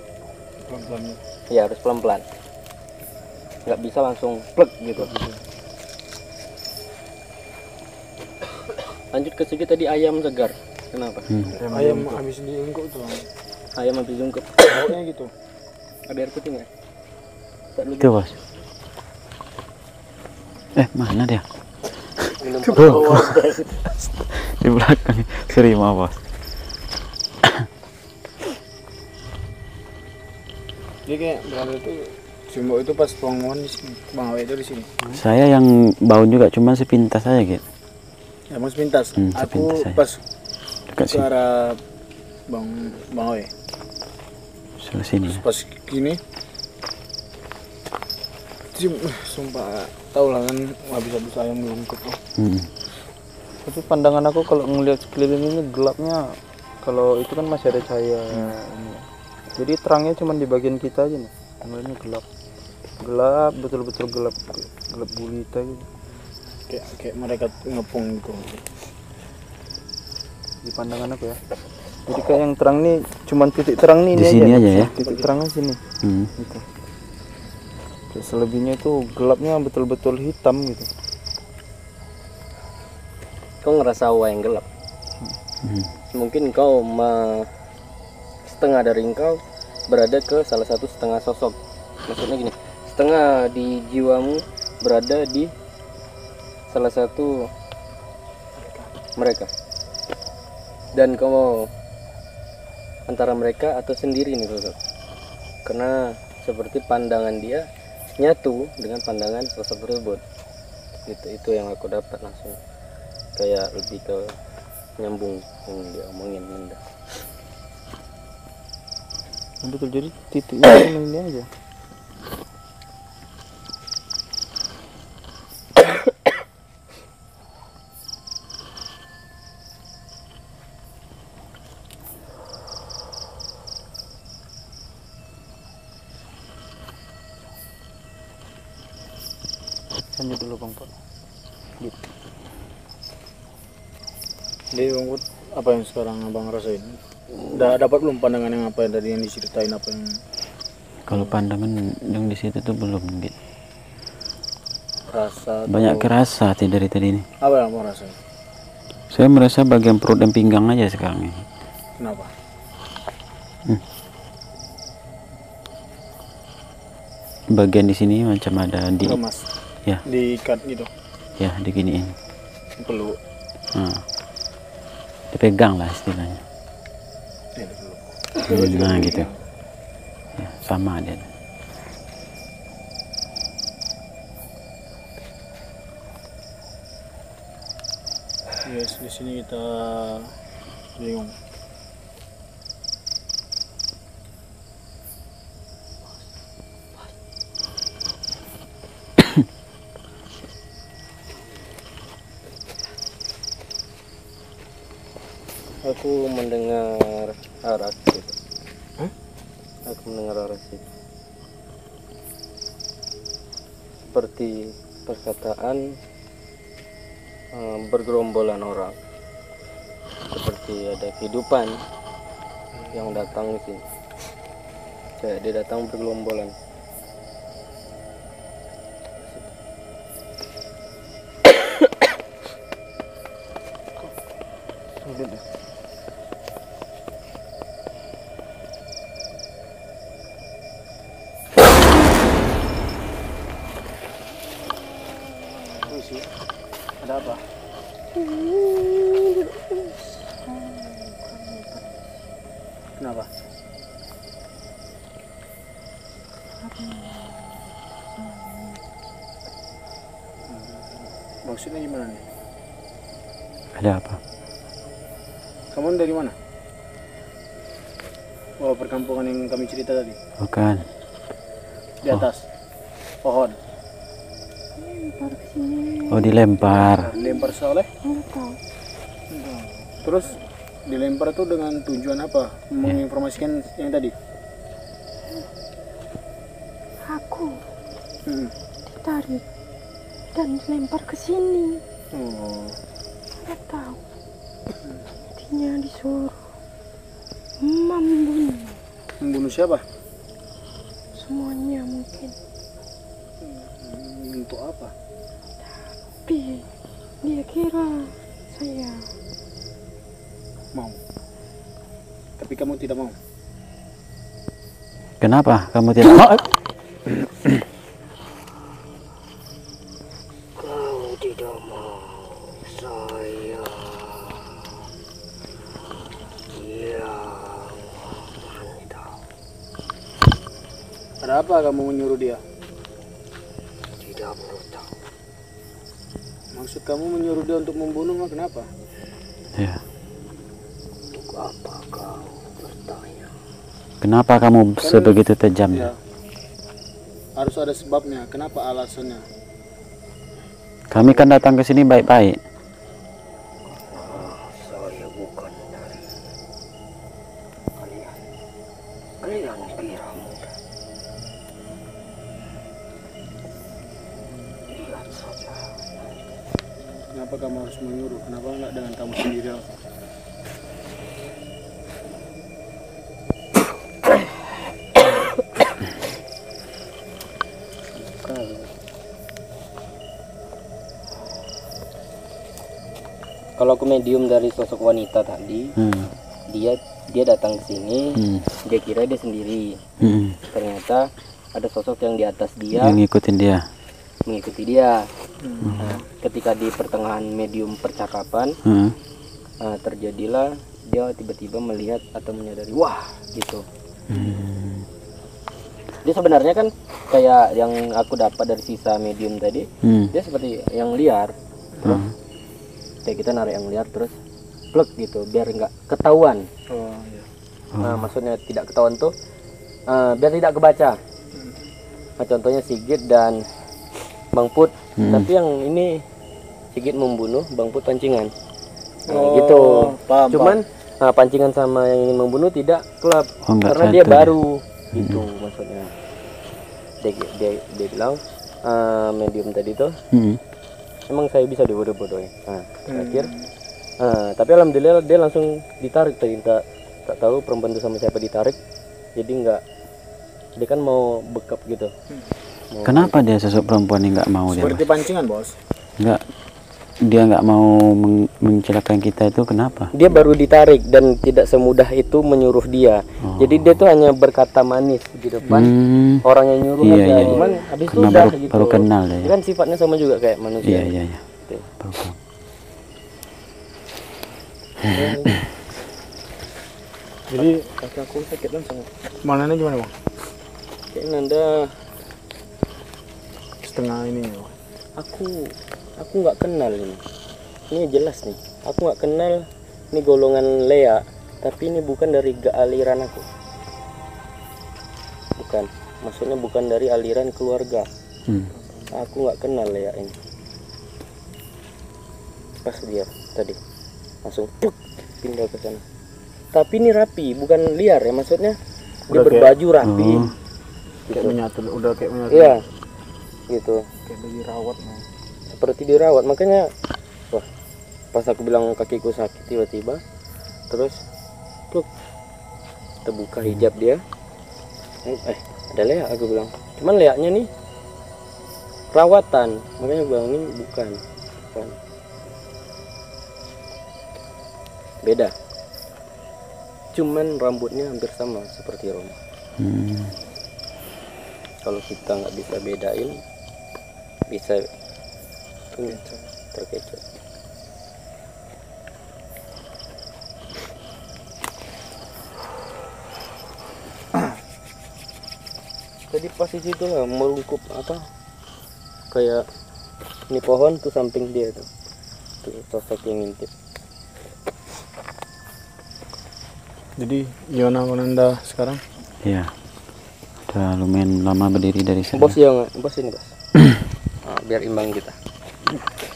Pelan-pelan. Ya harus pelan-pelan, nggak bisa langsung plek gitu. Lanjut ke segi tadi ayam segar. Kenapa? Ayam habis diungkuk tuh. Ayam habis jungkup. Baunya gitu. Ada air putih nggak? Tak dulu. Itu bos. Mana dia? Minum Di belakang. Sorry maaf bos. Dia kayak berada itu Simbo itu pas pengumuman di sini. Bang Awe itu di sini. Saya yang bau juga cuma sepintas aja gitu. Ya mau sepintas. Aku sepintas aja. pas Dekat ke sini. arah Bang Awe. Sebelah sini. Pas gini. Sumpah tau lah kan habis-habis ayam diungkuk tuh. Tapi pandangan aku kalau ngelihat sekeliling ini gelapnya, kalau itu kan masih ada cahaya ini. Jadi terangnya cuma di bagian kita aja nih. Yang lainnya gelap. Gelap, betul-betul gelap, gelap gulita gitu. Kayak mereka ngepung gitu. Di pandangan aku ya. Jadi kayak yang terang nih cuma titik terang nih Di ini sini aja ya? Titik terangnya sini. Gitu. Terus selebihnya itu gelapnya betul-betul hitam gitu. Kau ngerasa hawa yang gelap. Mungkin kau setengah dari engkau berada ke salah satu setengah sosok. Maksudnya gini, setengah di jiwamu berada di salah satu mereka. Dan kau antara mereka atau sendiri nih sosok. Karena seperti pandangan dia nyatu dengan pandangan sosok tersebut. Itu yang aku dapat langsung. Kayak lebih ke nyambung yang dia omongin Nanda. Betul, jadi titiknya cuma ini aja. Lanjut dulu Bang Pak. Gitu. Jadi Bang Put, apa yang sekarang abang rasain? Udah dapat belum pandangan yang apa yang tadi yang diceritain apa yang Kalau pandangan yang di situ tuh belum gitu. rasa? Banyak kerasa dari tadi ini. Apa yang abang rasain? Saya merasa bagian perut dan pinggang aja sekarang ini. Kenapa? Bagian di sini macam ada di Lemas. ya, Diikat gitu. ya diginiin. Peluk. Dipegang lah istilahnya. Ya, dipeluk. Nah gitu. Ya, sama dia. Yes, di sini kita bingung. Aku mendengar arah situ. Aku mendengar arah situ. Seperti perkataan bergerombolan orang. Seperti ada kehidupan yang datang di sini. Kayak dia datang bergerombolan. Ada apa? Kenapa? Maksudnya gimana nih? Ada apa? Kamu dari mana? Oh, perkampungan yang kami cerita tadi. Bukan. Di atas pohon. Lempar ke sini. Oh, dilempar. Dilempar soalnya. Enggak tahu. Terus dilempar tuh dengan tujuan apa? Menginformasikan yang tadi. Aku Hmm. ditarik dan dilempar ke sini. Oh. Enggak tahu. Intinya disuruh membunuh Membunuh siapa? semuanya mungkin. Untuk apa? Tapi dia kira saya Mau. Tapi kamu tidak mau. Kenapa kamu tidak mau? kau tidak mau saya Ada apa kamu menyuruh dia? tidak perlu tahu. Maksud kamu menyuruh dia untuk membunuh mah kenapa? Ya. Untuk apa kau bertanya? Kenapa kamu sebegitu tajam? Ya. Harus ada sebabnya. Kenapa alasannya? Kami kan datang ke sini baik-baik. Saya bukan dari kalian. Kalian kira mudah. Lihat saja. Kenapa kamu harus menyuruh? Kenapa enggak dengan kamu sendiri? Kalau aku medium dari sosok wanita tadi, dia datang ke sini, dia kira dia sendiri. Ternyata ada sosok yang di atas dia Yang ngikutin dia. mengikuti dia. Nah, ketika di pertengahan medium percakapan, terjadilah dia tiba-tiba melihat atau menyadari, wah gitu. Dia sebenarnya kan kayak yang aku dapat dari sisa medium tadi, dia seperti yang liar. Terus kayak kita narik yang liar terus plek gitu biar nggak ketahuan. Oh, iya. Nah, maksudnya tidak ketahuan tuh biar tidak kebaca. Nah, contohnya Sigit dan Bang Put, tapi yang ini Sigit membunuh, Bang Put pancingan. Nah, gitu. Paham, Cuman pancingan sama yang ingin membunuh tidak klub Oh, nggak karena dia satu baru gitu maksudnya. Dia bilang medium tadi tuh emang saya bisa dibodoh-bodohin. Nah, terakhir tapi alhamdulillah dia langsung ditarik tadi, tak tahu perempuan itu sama siapa ditarik, jadi nggak, dia kan mau bekap gitu. Kenapa dia sosok perempuan yang nggak mau dia? Seperti pancingan, Bos. Nggak, dia nggak mau mencelakakan kita itu kenapa? Dia baru ditarik dan tidak semudah itu menyuruh dia. Jadi dia tuh hanya berkata manis di depan orang yang nyuruh Iya, aja. iya. Cuman habis itu Karena udah baru- gitu. baru kenal dia, ya. Dia kan sifatnya sama juga kayak manusia. Iya. Gitu. Baru- Jadi Kaki aku sakit langsung. malahnya gimana, Bang? Kayak nanda Setengah ini, Bang. aku nggak kenal ini jelas nih, aku nggak kenal ini golongan Lea, tapi ini bukan dari aliran aku, maksudnya bukan dari aliran keluarga. Aku nggak kenal Lea ini. Pas dia tadi langsung pluk, pindah ke sana, tapi ini rapi, bukan liar ya, maksudnya dia Udah berbaju rapi. Kayak menyatu, udah kayak menyatu. Iya gitu, Kayak dirawat, Bang. seperti dirawat. Makanya wah, pas aku bilang kakiku sakit tiba-tiba, terus pluk, terbuka hijab dia, ada Lea, aku bilang. Cuman Leanya nih perawatan, makanya aku bilang ini bukan. Beda, cuman rambutnya hampir sama seperti Roma. Kalau kita nggak bisa bedain, bisa terkecoh. Tadi posisi itu lah melungkup apa, kayak ini pohon tuh samping dia tuh sosok yang ngintip. Jadi gimana Anda sekarang? Iya. Udah lumayan lama berdiri dari sana. Bos yang bos ini bos. Biar imbang kita.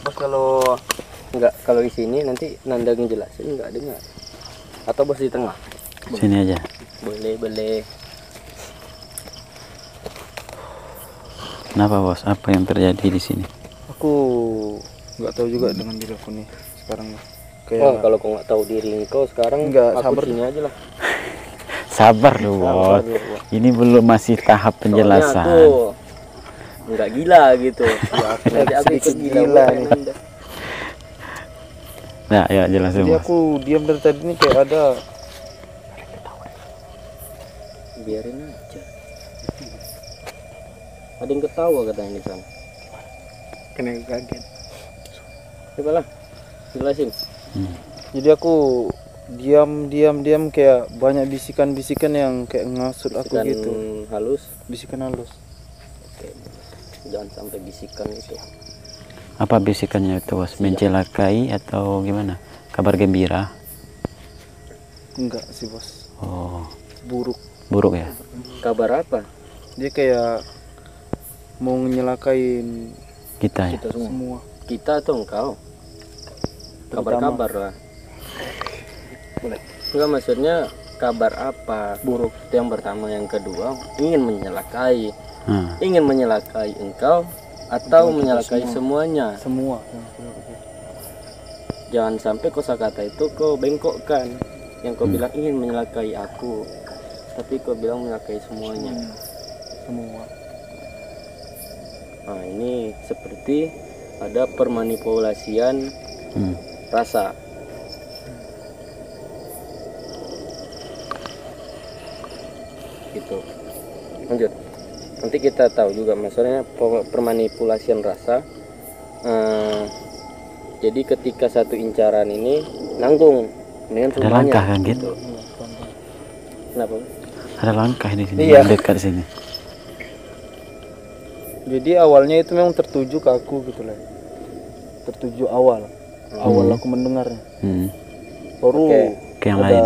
Bos kalau di sini nanti Nanda ngejelasin nggak dengar. Atau bos di tengah. Sini aja. Boleh. Kenapa bos? Apa yang terjadi di sini? Aku nggak tahu juga dengan diri aku nih sekarang. Oh, kalau kau nggak tahu diri kau sekarang, Nggak, aku sabar. sini aja lah. Sabar dulu bos. Ini belum masih tahap Soalnya penjelasan. aku nggak gila gitu. Nanti aku ikut gila nih. Nanda. Nah, ya jelasin Jadi bos. aku diam dari tadi nih kayak ada Biarin aja. Ada yang ketawa katanya di sana. Kena kaget. Coba lah, jelasin. Jadi aku diam kayak banyak bisikan-bisikan yang kayak ngasut aku Bisikan gitu. halus. Bisikan halus. Oke. Jangan sampai bisikan itu. Apa bisikannya itu bos? Mencelakai atau gimana? Kabar gembira? Enggak sih bos. Oh, Buruk. buruk ya? Kabar apa? Dia kayak mau nyelakain Kita ya? Kita semua. semua. Kita atau engkau? Kabar-kabar lah. Boleh. Enggak, maksudnya kabar apa? Buruk. Itu yang pertama. Yang kedua, ingin menyelakai. Ingin menyelakai engkau atau menyelakai semuanya. Semua. Jangan sampai kosakata itu kau bengkokkan. Yang kau bilang ingin menyelakai aku, tapi kau bilang menyelakai semuanya. Semua. Nah, ini seperti ada permanipulasian rasa. Gitu. Lanjut. Nanti kita tahu juga maksudnya permanipulasian rasa. Jadi ketika satu incaran ini nanggung dengan Ada semuanya. langkah kan gitu? Kenapa? Ada langkah di sini, Iya. dekat sini. Jadi awalnya itu memang tertuju ke aku gitu lah. Tertuju awal aku mendengarnya. Baru Ke yang ada lain.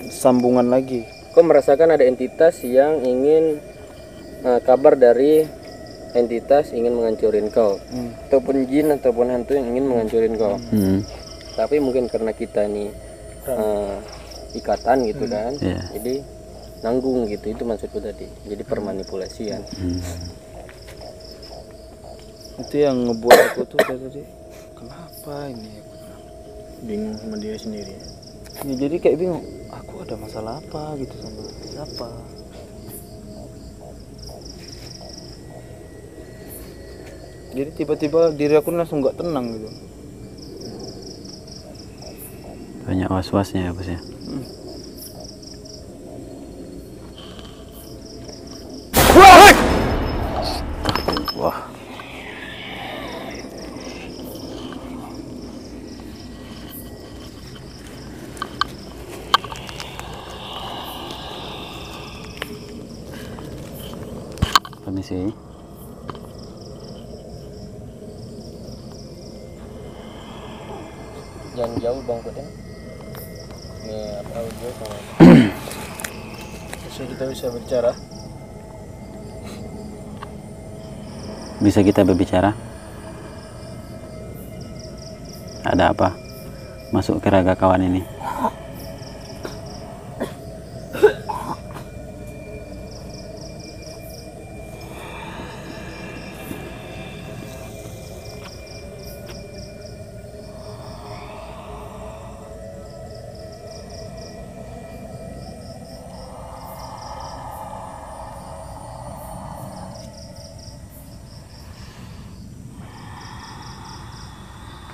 sambungan lagi. Kau merasakan ada entitas yang ingin kabar dari entitas ingin menghancurin kau, ataupun jin ataupun hantu yang ingin menghancurin kau. Tapi mungkin karena kita ini ikatan gitu kan, Iya. jadi nanggung gitu. Itu maksudku tadi. Jadi permanipulasian. Itu yang ngebuat aku tuh dari tadi. Kenapa ini? Bingung sama diri sendiri. Ya, jadi kayak bingung. Aku ada masalah apa gitu sama siapa? Jadi tiba-tiba diri aku langsung nggak tenang gitu. Banyak was-wasnya ya bos ya? Wah. Permisi. Jangan jauh bang Koden. Ini audio sama. Bisa kita bisa bicara. Bisa kita berbicara? Ada apa? Masuk ke raga kawan ini.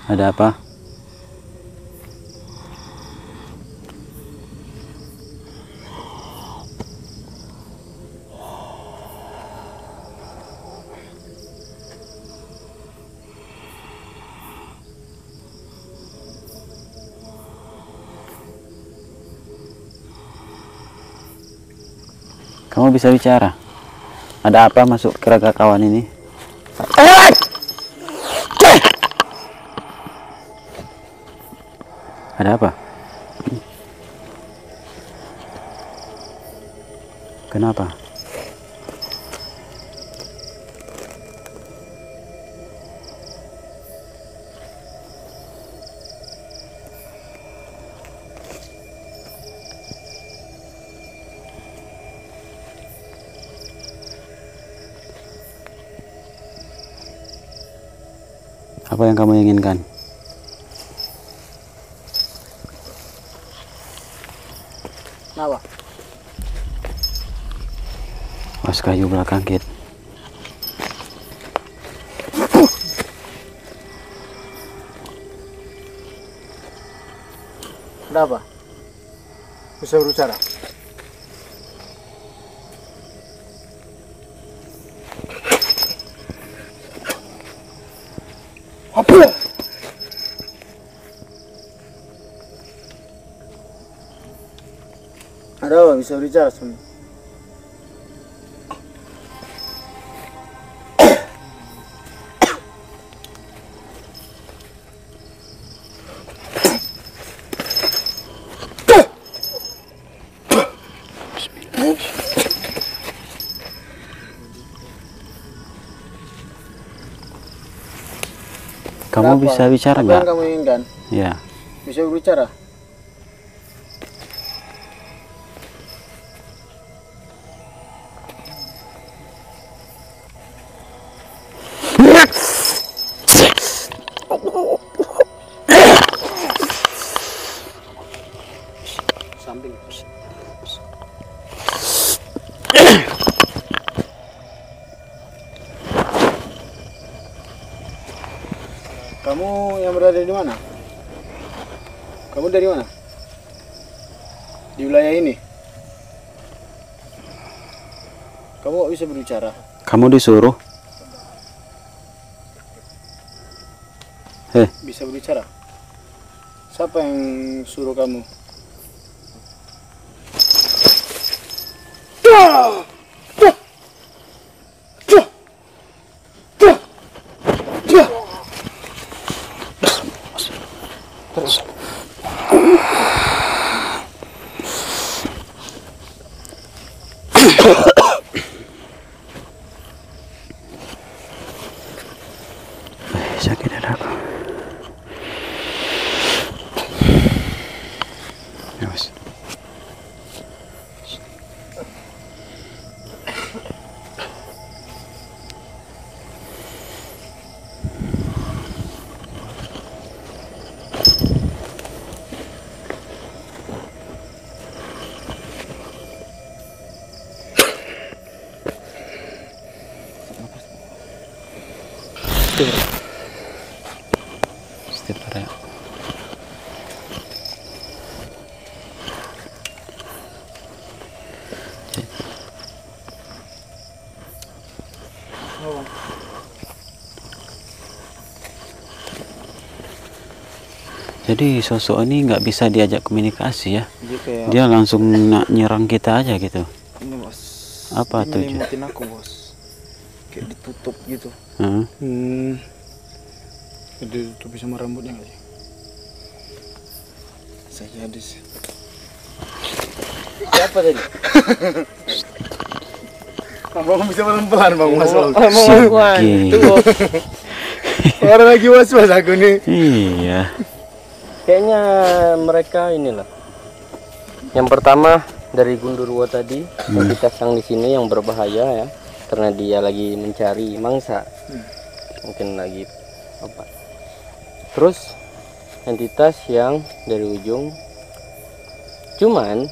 Ada apa? Kamu bisa bicara? Ada apa masuk ke raga kawan ini? Ada apa? apa? Apa yang kamu inginkan? Kenapa? Was kayu belakang Kit. Kenapa? Bisa berbicara? Apa? Ada apa? Bisa berbicara semua? Kamu Kenapa? bisa bicara Apa nggak? yang kamu inginkan? Ya. Bisa berbicara? Samping. Kamu yang berada di mana? Kamu dari mana? Di wilayah ini? Kamu kok bisa berbicara? Kamu disuruh? Bisa berbicara? Siapa yang suruh kamu? Sakit dadaku. Ya, Mas. Setiap hari. Jadi sosok ini nggak bisa diajak komunikasi ya. Dia kayak Dia langsung nak nyerang kita aja gitu. ini bos. Apa Dia tuh, Ju? nyelimutin aku bos. Kayak ditutup gitu. Heeh. Ditutupi sama rambutnya nggak sih? Saya ada sih. Siapa tadi? Bang bisa pelan-pelan bang mas. Gitu. Orang lagi was-was aku nih. Iya. Kayaknya mereka inilah. Yang pertama dari Gundurwo tadi, entitas yang di sini yang berbahaya ya, karena dia lagi mencari mangsa, mungkin lagi apa. Terus entitas yang dari ujung, cuman